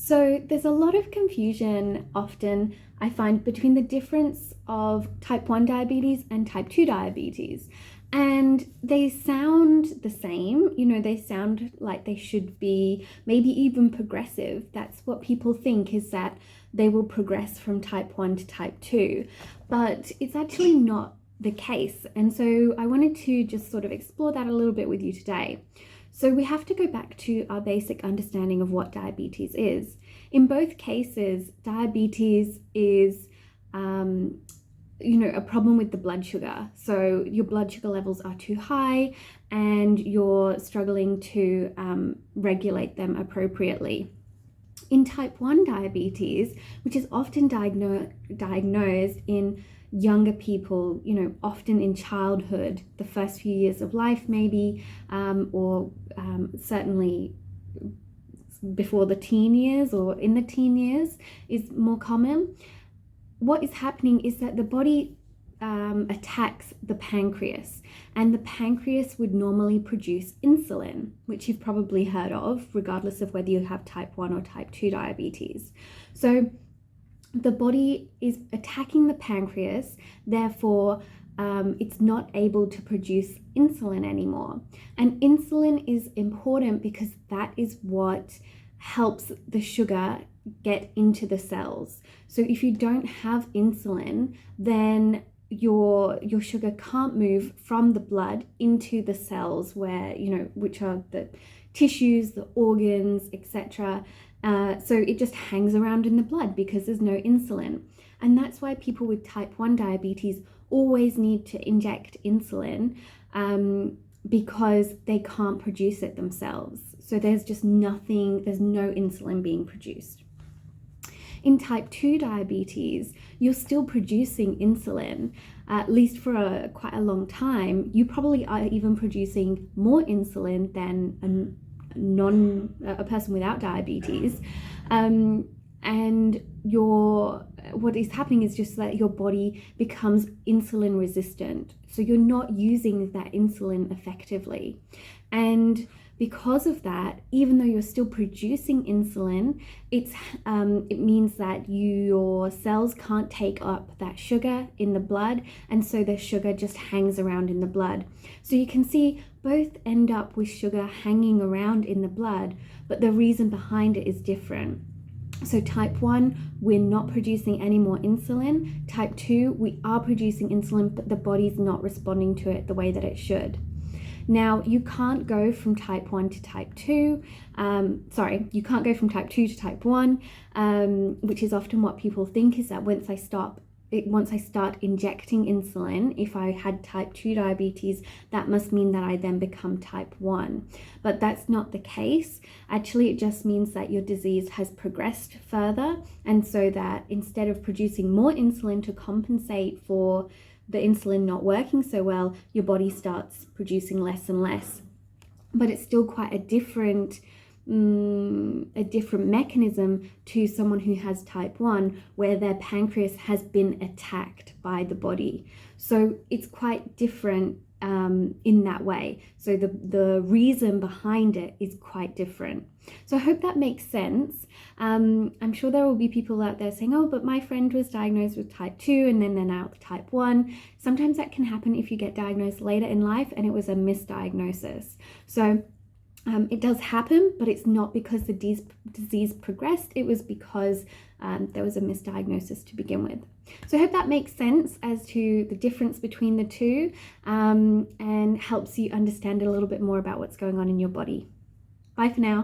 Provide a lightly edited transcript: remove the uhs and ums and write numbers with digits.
So there's a lot of confusion often, I find, between the difference of type 1 diabetes and type 2 diabetes. And they sound the same, they sound like they should be maybe even progressive. That's what people think, is that they will progress from type 1 to type 2. But it's actually not the case. And so I wanted to just sort of explore that a little bit with you today. So we have to go back to our basic understanding of what diabetes is. In both cases, diabetes is a problem with the blood sugar. So your blood sugar levels are too high and you're struggling to regulate them appropriately. In type 1 diabetes, which is often diagnosed in younger people, often in childhood, the first few years of life maybe, or certainly before the teen years or in the teen years is more common. What is happening is that the body attacks the pancreas, and the pancreas would normally produce insulin, which you've probably heard of, regardless of whether you have type 1 or type 2 diabetes. So the body is attacking the pancreas, therefore it's not able to produce insulin anymore. And insulin is important because that is what helps the sugar get into the cells. So if you don't have insulin, then your sugar can't move from the blood into the cells where, which are the tissues, the organs, etc. So it just hangs around in the blood because there's no insulin. And that's why people with type 1 diabetes always need to inject insulin because they can't produce it themselves. So there's no insulin being produced. In type 2 diabetes, you're still producing insulin, at least for quite a long time. You probably are even producing more insulin than a person without diabetes. And what is happening is just that your body becomes insulin resistant. So you're not using that insulin effectively. And because of that, even though you're still producing insulin, it means that your cells can't take up that sugar in the blood, and so the sugar just hangs around in the blood. So you can see both end up with sugar hanging around in the blood, but the reason behind it is different. So type 1, we're not producing any more insulin. Type 2, we are producing insulin, but the body's not responding to it the way that it should. Now, you can't go from type 1 to type 2. You can't go from type 2 to type 1, which is often what people think, is that once I start injecting insulin, if I had type 2 diabetes, that must mean that I then become type 1. But that's not the case. Actually, it just means that your disease has progressed further, and so that instead of producing more insulin to compensate for the insulin not working so well, your body starts producing less and less. But it's still quite a different mechanism to someone who has type 1, where their pancreas has been attacked by the body. So it's quite different in that way. So the reason behind it is quite different. So I hope that makes sense. I'm sure there will be people out there saying, oh, but my friend was diagnosed with type 2 and then they're now with type 1. Sometimes that can happen if you get diagnosed later in life and it was a misdiagnosis. So it does happen, but it's not because the disease progressed. It was because there was a misdiagnosis to begin with. So I hope that makes sense as to the difference between the two, and helps you understand a little bit more about what's going on in your body. Bye for now.